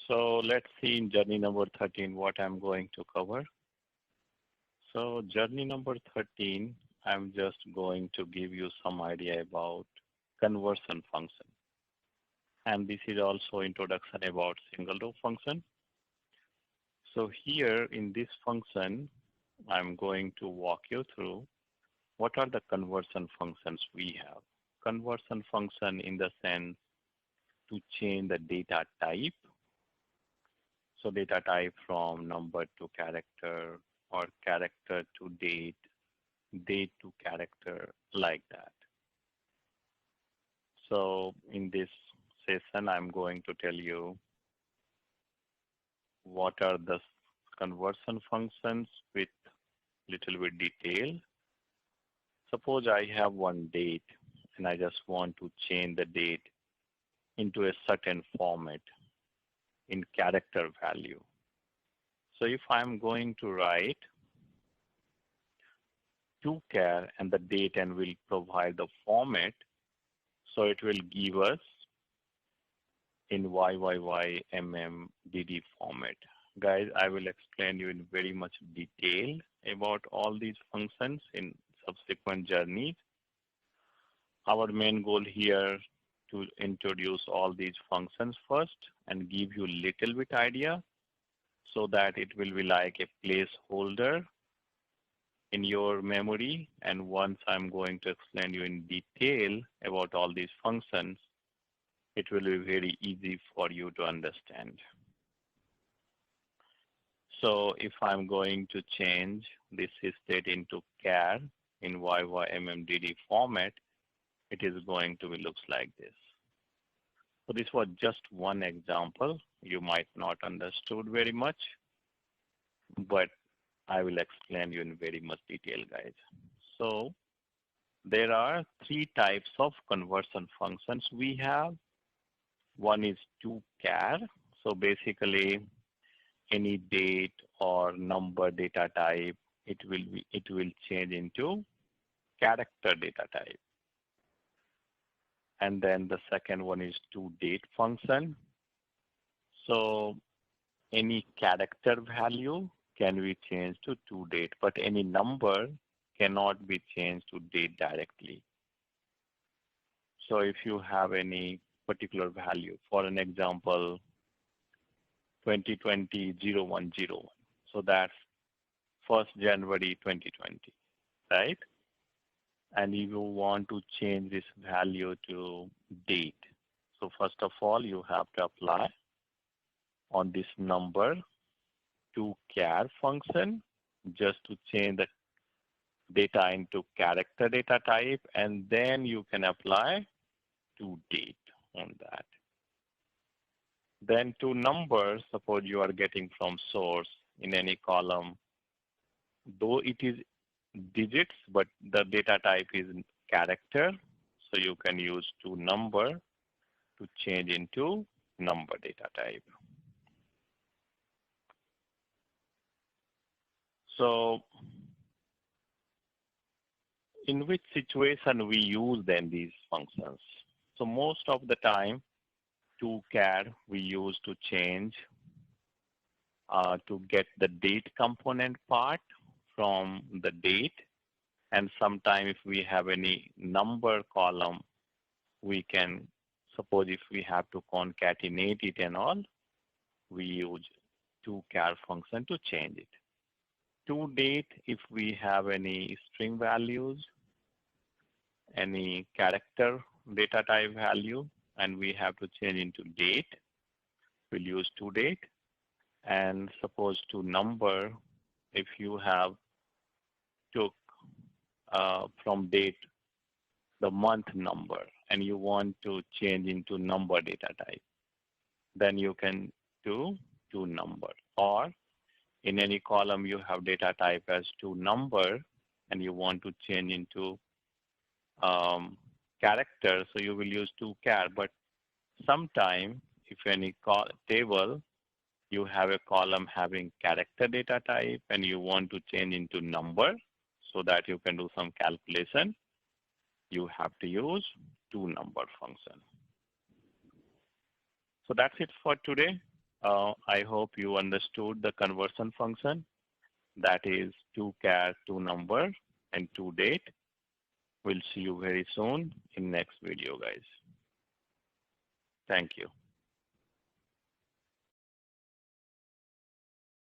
So let's see in journey number 13 what I'm going to cover. So journey number 13, I'm just going to give you some idea about conversion function. And this is also introduction about single row function. So here in this function, I'm going to walk you through what are the conversion functions we have. Conversion function in the sense to change the data type. So data type from number to character or character to date, date to character, like that. So in this session, I'm going to tell you what are the conversion functions with little bit detail. Suppose I have one date and I just want to change the date into a certain format in character value. So if I'm going to write to_char and the date and will provide the format, so it will give us in YYYMMDD format. Guys, I will explain you in very much detail about all these functions in subsequent journeys. Our main goal here to introduce all these functions first and give you a little bit idea so that it will be like a placeholder in your memory. And once I'm going to explain you in detail about all these functions, it will be very easy for you to understand. So if I'm going to change this state into char in YYMMDD format, it is going to be looks like this. So this was just one example. You might not understood very much, but I will explain you in very much detail, guys. So there are three types of conversion functions we have. One is to_char. So basically, any date or number data type, it will change into character data type. And then the second one is to_date function. So any character value can be changed to to_date, but any number cannot be changed to date directly. So if you have any particular value, for an example, 2020-0101, so that's 1st January 2020, right? And if you want to change this value to date, so first of all, you have to apply on this number to_char function just to change the data into character data type, and then you can apply to_date on that. Then to_number, suppose you are getting from source in any column, though it is digits, but the data type is character, so you can use to_number to change into number data type. So in which situation we use then these functions? So most of the time, to_char we use to change to get the date component part from the date. And sometime if we have any number column, we can, suppose if we have to concatenate it and all, we use to_char function to change it. To_date, if we have any string values, any character data type value, and we have to change into date, we'll use to_date. And suppose to_number, if you have took from date the month number and you want to change into number data type, then you can do to_number. Or in any column you have data type as to_number and you want to change into character, so you will use to_char. But sometime if any table you have a column having character data type and you want to change into number so that you can do some calculation, you have to use to_number function. So that's it for today. I hope you understood the conversion function, that is to char, to number, and to date. We'll see you very soon in next video, guys. Thank you.